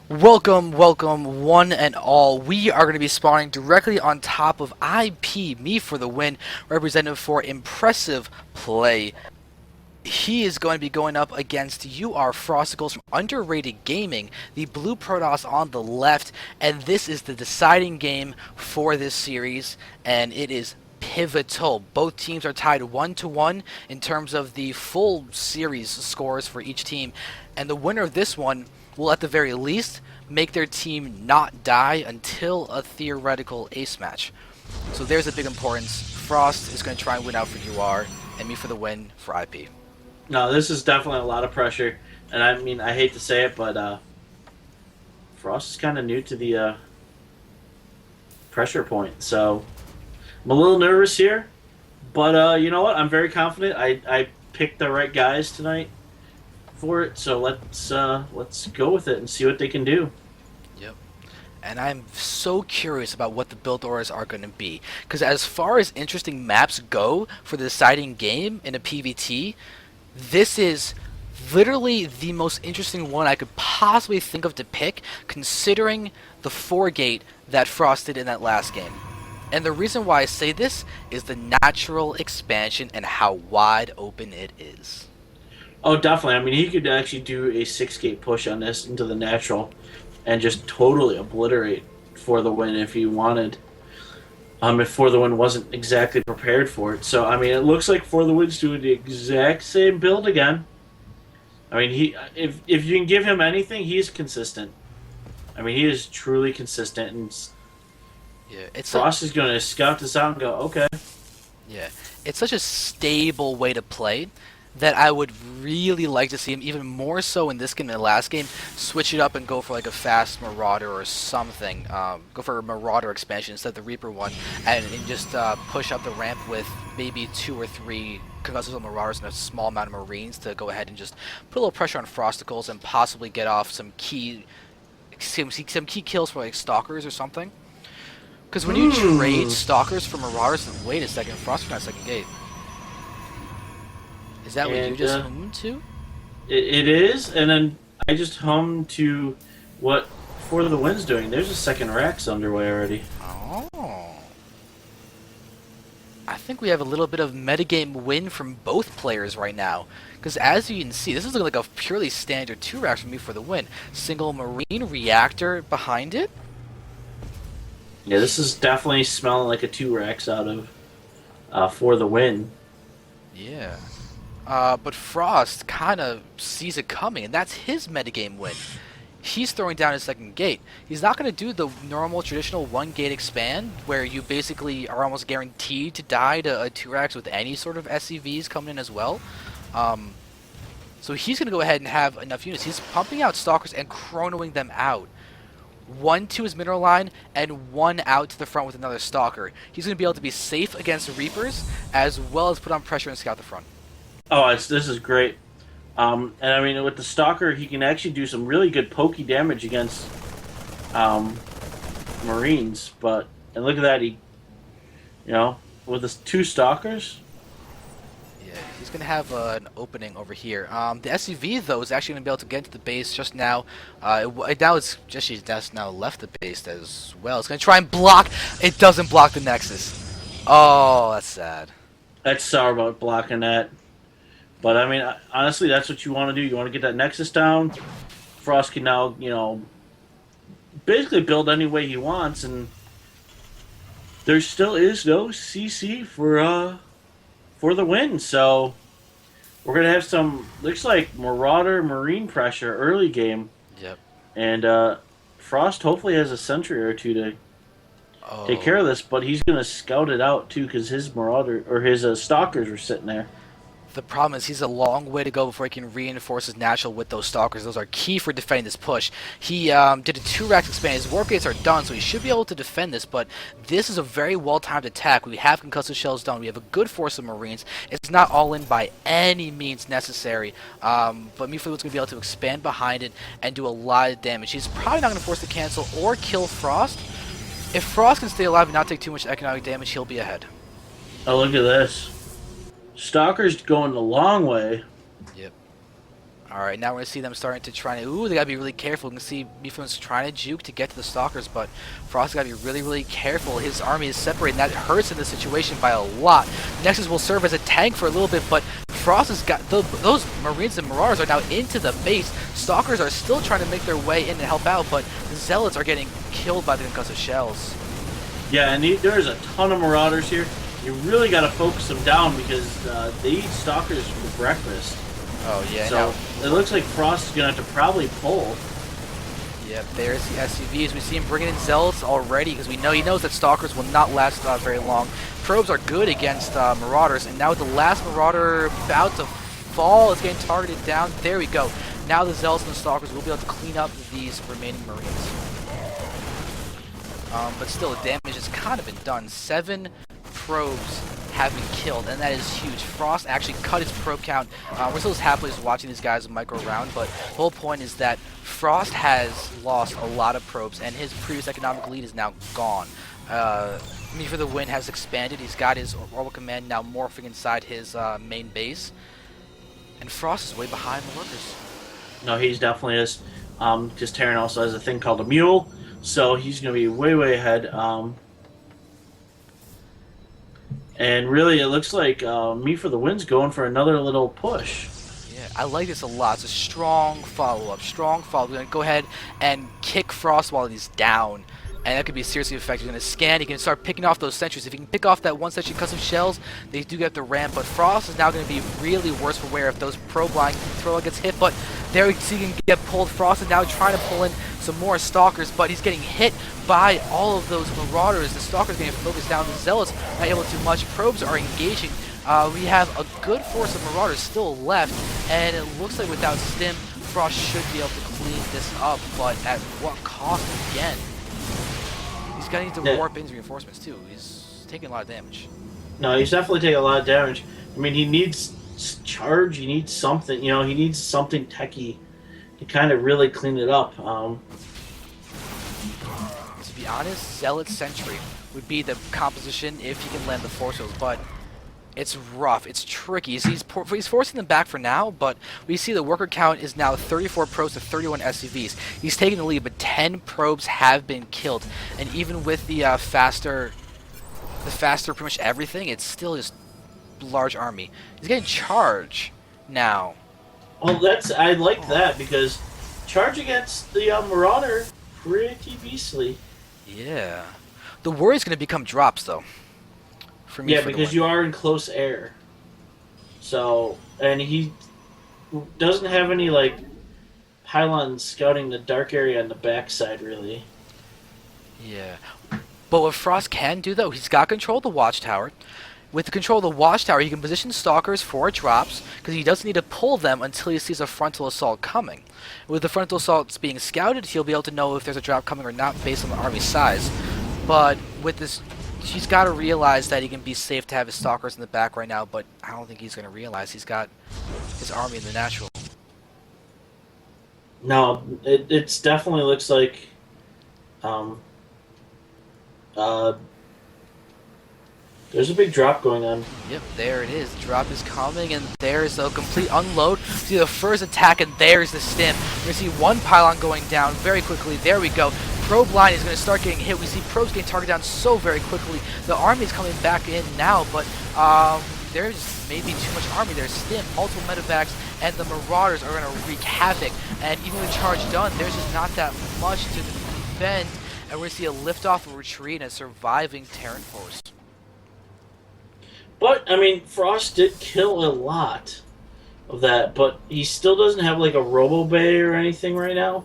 Welcome, welcome, one and all. We are going to be spawning directly on top of IP, me for the win, representative for impressive play. He is going to be going up against Frosticles from Underrated Gaming, the blue Protoss on the left, and this is the deciding game for this series, and it is pivotal. Both teams are tied 1-1 in terms of the full series scores for each team, and the winner of this one will at the very least make their team not die until a theoretical ace match. So there's a big importance. Frost is going to try and win out for UR, and me for the win for IP. No, this is definitely a lot of pressure, and I mean, I hate to say it, but Frost is kind of new to the pressure point, so I'm a little nervous here. But you know what? I'm very confident. I picked the right guys tonight for it, so let's go with it and see what they can do. Yep. And I'm so curious about what the build auras are going to be, because as far as interesting maps go for the deciding game in a PvT, this is literally the most interesting one I could possibly think of to pick, considering the 4-gate that Frost did in that last game. And the reason why I say this is the natural expansion and how wide open it is. Oh, definitely. I mean, he could actually do a 6-gate push on this into the natural and just totally obliterate For the Win if he wanted. If For the Win wasn't exactly prepared for it. So, I mean, it looks like For the Win's doing the exact same build again. I mean, if you can give him anything, he's consistent. I mean, he is truly consistent, and Yeah, Frost is going to scout this out and go, okay. yeah, it's such a stable way to play that I would really like to see him, even more so in this game than the last game, switch it up and go for like a fast Marauder or something. Go for a Marauder expansion instead of the Reaper one, and just push up the ramp with maybe 2 or 3 concussive Marauders and a small amount of Marines to go ahead and just put a little pressure on Frosticles and possibly get off some key kills for like Stalkers or something. Because when you trade Stalkers for Marauders, wait a second, Frost not second gate. Is that what you just hummed to? It is, and then I just hummed to what For the Win's doing. There's a second Rax underway already. Oh. I think we have a little bit of metagame win from both players right now. Because as you can see, this is like a purely standard 2 Rax from me for the win. Single Marine Reactor behind it. Yeah, this is definitely smelling like a 2 Rax out of For the Win. Yeah. But Frost kind of sees it coming, and that's his metagame win. He's throwing down his second gate. He's not going to do the normal traditional 1-gate expand, where you basically are almost guaranteed to die to a 2-Rax with any sort of SCVs coming in as well. So he's going to go ahead and have enough units. He's pumping out Stalkers and chronoing them out. 1 to his mineral line, and 1 out to the front with another Stalker. He's going to be able to be safe against Reapers, as well as put on pressure and scout the front. Oh, this is great. And I mean, with the Stalker, he can actually do some really good pokey damage against Marines. And look at that, with the 2 Stalkers. Yeah, he's going to have an opening over here. The SUV, though, is actually going to be able to get into the base just now. She's just now left the base as well. It's going to try and block. It doesn't block the Nexus. Oh, that's sad. That's sorry about blocking that. But, I mean, honestly, that's what you want to do. You want to get that Nexus down. Frost can now, basically build any way he wants. And there still is no CC for the win. So, we're going to have some, looks like, Marauder Marine pressure early game. Yep. And Frost hopefully has a sentry or 2 to take care of this. But he's going to scout it out, too, because his Marauder, or his Stalkers were sitting there. The problem is he's a long way to go before he can reinforce his natural with those Stalkers. Those are key for defending this push. He did a 2-Rax expand. His warp gates are done, so he should be able to defend this, but this is a very well-timed attack. We have concussive shells done. We have a good force of Marines. It's not all in by any means necessary, but MeFTW is going to be able to expand behind it and do a lot of damage. He's probably not going to force to cancel or kill Frost. If Frost can stay alive and not take too much economic damage, he'll be ahead. Oh, look at this. Stalker's going a long way. Yep. Alright, now we're going to see them starting to try to... Ooh, they got to be really careful. You can see MeFTW's trying to juke to get to the Stalkers, but Frost got to be really, really careful. His army is separated, and that hurts in this situation by a lot. Nexus will serve as a tank for a little bit, but Frost has got... Those Marines and Marauders are now into the base. Stalkers are still trying to make their way in and help out, but the Zealots are getting killed by the concussive shells. Yeah, and there's a ton of Marauders here. You really got to focus them down because they eat Stalkers for breakfast. Oh, yeah. So it looks like Frost is going to have to probably pull. Yep, there's the SCVs. We see him bringing in Zealots already because he knows that Stalkers will not last very long. Probes are good against Marauders, and now with the last Marauder about to fall, it's getting targeted down. There we go. Now the Zealots and the Stalkers will be able to clean up these remaining Marines. But still, the damage has kind of been done. 7 probes have been killed, and that is huge. Frost actually cut his probe count. We're still as happily just watching these guys micro around, but the whole point is that Frost has lost a lot of probes, and his previous economic lead is now gone. MeFTW has expanded. He's got his orbital command now morphing inside his main base, and Frost is way behind the workers. No, he's definitely is. Because Terran also has a thing called a mule, so he's going to be way, way ahead. And really, it looks like MeFTW's going for another little push. Yeah, I like this a lot. It's a strong follow-up. Strong follow-up. We're going to go ahead and kick Frost while he's down. And that could be seriously effective. He's going to scan. He can start picking off those sentries. If he can pick off that one sentry custom shells, they do get the ramp. But Frost is now going to be really worse for wear if those probe line throw gets hit. But there we see he can get pulled. Frost is now trying to pull in some more Stalkers, but he's getting hit by all of those Marauders. The Stalkers getting focused down. The Zealots not able to do much. Probes are engaging. We have a good force of Marauders still left, and it looks like without Stim, Frost should be able to clean this up, but at what cost again? He's going to need to warp in his reinforcements too. He's taking a lot of damage. No, he's definitely taking a lot of damage. I mean, he needs charge, he needs something, he needs something techie to kind of really clean it up. To be honest, Zealot Sentry would be the composition if he can land the force fields, but it's rough, it's tricky. He's forcing them back for now, but we see the worker count is now 34 probes to 31 SCVs. He's taking the lead, but 10 probes have been killed, and even with the faster pretty much everything, it's still just large army. He's getting charge now. Well, I like that because charge against the Marauder, pretty beastly. Yeah. The worry is going to become drops, though. For me, yeah, because you are in close air. So, and he doesn't have any, pylons scouting the dark area on the backside, really. Yeah. But what Frost can do, though, he's got control of the watchtower. With the control of the watchtower, he can position Stalkers for drops, because he doesn't need to pull them until he sees a frontal assault coming. With the frontal assaults being scouted, he'll be able to know if there's a drop coming or not based on the army size. But with this, he's got to realize that he can be safe to have his Stalkers in the back right now, but I don't think he's going to realize he's got his army in the natural. No, it definitely looks like there's a big drop going on. Yep, there it is. The drop is coming, and there's a complete unload. See the first attack, and there's the stim. We're going to see one pylon going down very quickly. There we go. Probe line is going to start getting hit. We see probes getting targeted down so very quickly. The army is coming back in now, but there's maybe too much army. There's stim, multiple medevacs, and the Marauders are going to wreak havoc. And even with charge done, there's just not that much to defend. And we're going to see a liftoff, a retreat, and a surviving Terran force. But, I mean, Frost did kill a lot of that, but he still doesn't have, a Robo Bay or anything right now.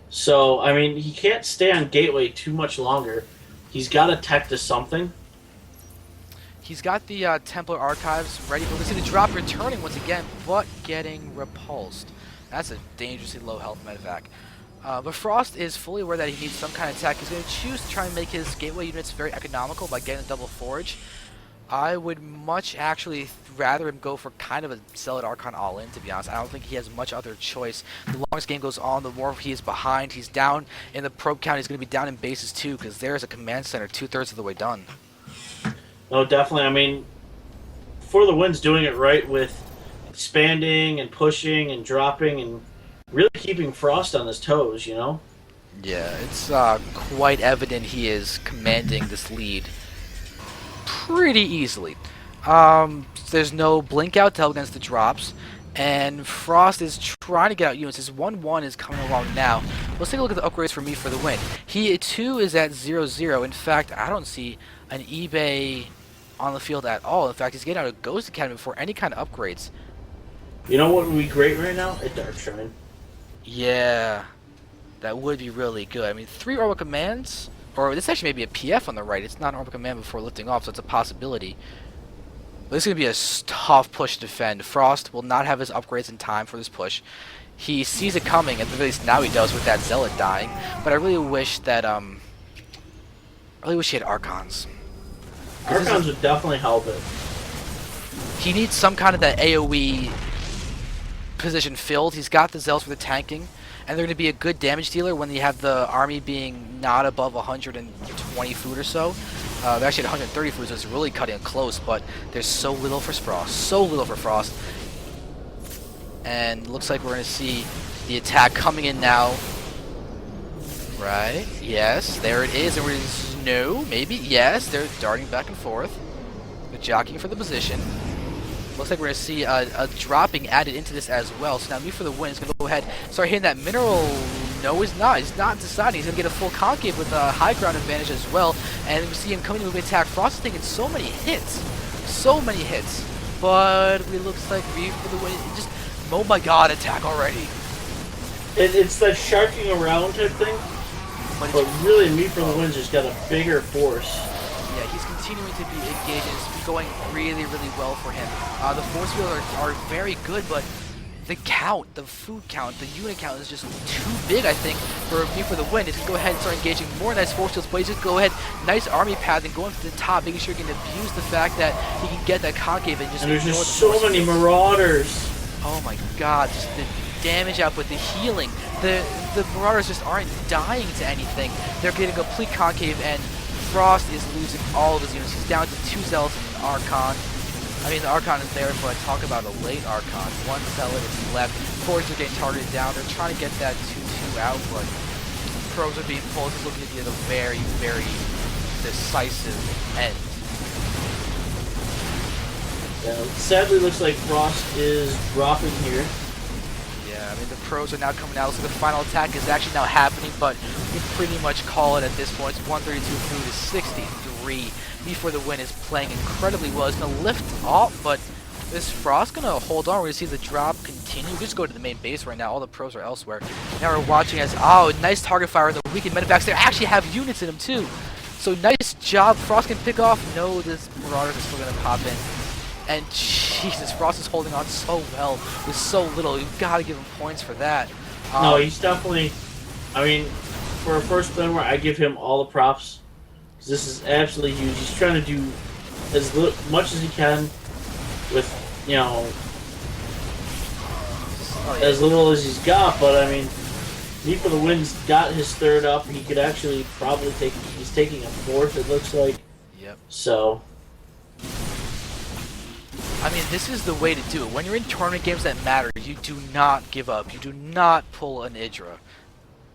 So, I mean, he can't stay on Gateway too much longer. He's got to tech to something. He's got the Templar Archives ready, but we see the drop returning once again, but getting repulsed. That's a dangerously low health medevac. But Frost is fully aware that he needs some kind of tech. He's going to choose to try and make his Gateway units very economical by getting a double forge. I would much actually rather him go for kind of a Zealot Archon all-in, to be honest. I don't think he has much other choice. The longer this game goes on, the more he is behind. He's down in the probe count. He's going to be down in bases too, because there's a command center 2/3 of the way done. No, definitely. I mean, For the Win's doing it right with expanding and pushing and dropping and really keeping Frost on his toes, you know? Yeah, it's quite evident he is commanding this lead pretty easily. There's no blink out to help against the drops, and Frost is trying to get out units. His 1-1 is coming along now. Let's take a look at the upgrades for me for the win. He too is at 0-0. In fact, I don't see an eBay on the field at all. In fact, he's getting out of Ghost Academy before any kind of upgrades. You know what would be great right now? A Dark Shrine. Yeah, that would be really good. I mean, 3 orbital commands, or this actually may be a PF on the right. It's not an orbital command before lifting off, so it's a possibility. But this is going to be a tough push to defend. Frost will not have his upgrades in time for this push. He sees it coming, at least now he does with that Zealot dying. But I really wish that, I really wish he had Archons. Archons would definitely help it. He needs some kind of that AoE position filled. He's got the Zealots for the tanking, and they're going to be a good damage dealer when you have the army being not above 120 food or so. They're actually at 130 food, so it's really cutting it close, but there's so little for Frost. So little for Frost. And looks like we're going to see the attack coming in now. Right? Yes, there it is. And we're no, maybe, yes. They're darting back and forth. They're jockeying for the position. Looks like we're going to see a dropping added into this as well. So now me for the win is going to go ahead, start hitting that mineral. No, he's not. He's not deciding. He's going to get a full concave with a high ground advantage as well. And we see him coming to move attack. Frost is taking so many hits. So many hits. But it looks like me for the win. Just, oh my god, attack already. It's that sharking around type thing. But really, me for the win's just got a bigger force. Yeah, he's continuing to be engaged. It's going really, really well for him. The force fields are very good, but the count, the food count, the unit count is just too big, I think, for me for the win. He's going to go ahead and start engaging more nice force fields, but he's just go ahead, nice army path, and going for the top, making sure he can abuse the fact that he can get that concave and just and there's just so many marauders. Oh my god, just the damage output, the healing. The marauders just aren't dying to anything. They're getting a complete concave, and Frost is losing all of his units. He's down to 2 Zealots and an Archon. I mean, the Archon is there, but talk about a late Archon. 1 Zealot is left. Forces are getting targeted down. They're trying to get that 2-2 out, but probes are being pulled. This is looking to be a very, very decisive end. Yeah, sadly, looks like Frost is dropping here. Yeah, I mean, the pros are now coming out, so the final attack is actually now happening, but we pretty much call it at this point. It's 132 food is 63. Me for the win is playing incredibly well. It's going to lift off, but is Frost going to hold on? We're going to see the drop continue. We just go to the main base right now. All the pros are elsewhere. Now we're watching as, oh, nice target fire. The weakened medevacs there actually have units in them, too. So nice job. Frost can pick off. No, this Marauders is still going to pop in. And Jesus, Frost is holding on so well with so little. You've got to give him points for that. No, he's definitely, I mean, for a first player, I give him all the props. Because this is absolutely huge. He's trying to do as much as he can with, you know, as little as he's got. But, I mean, me for the win's got his third up. He could actually probably take, he's taking a fourth, it looks like. Yep. So... I mean, this is the way to do it. When you're in tournament games that matter, you do not give up. You do not pull an Idra.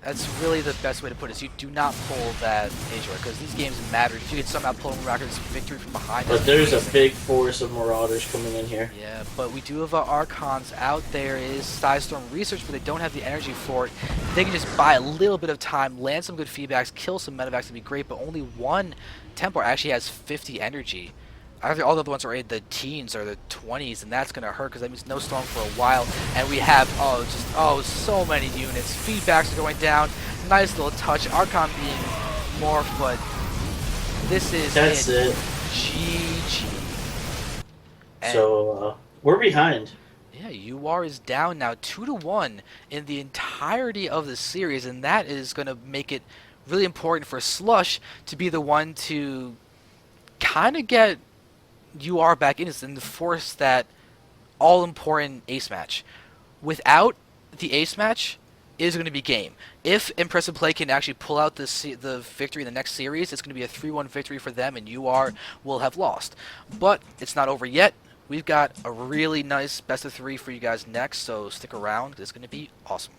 That's really the best way to put it. Is you do not pull that Idra, because these games matter. If you can somehow pull a Miraculous victory from behind, but there's a big force of Marauders coming in here. Yeah, but we do have our Archons out. There is Skystorm Research, but they don't have the energy for it. They can just buy a little bit of time, land some good feedbacks, kill some medevacs would be great, but only one Templar actually has 50 energy. I think all the other ones are in the teens or the 20s, and that's going to hurt because that means no storm for a while. And we have, so many units. Feedbacks are going down. Nice little touch. Archon being morphed, but this is That's it. GG. And so, we're behind. yeah, UR is down now 2-1 in the entirety of the series, and that is going to make it really important for Slush to be the one to kind of get UR back in and force that all-important ace match. Without the ace match, it is going to be game. If Impressive Play can actually pull out the victory in the next series, it's going to be a 3-1 victory for them, and UR will have lost. But it's not over yet. We've got a really nice best of 3 for you guys next, so stick around. It's going to be awesome.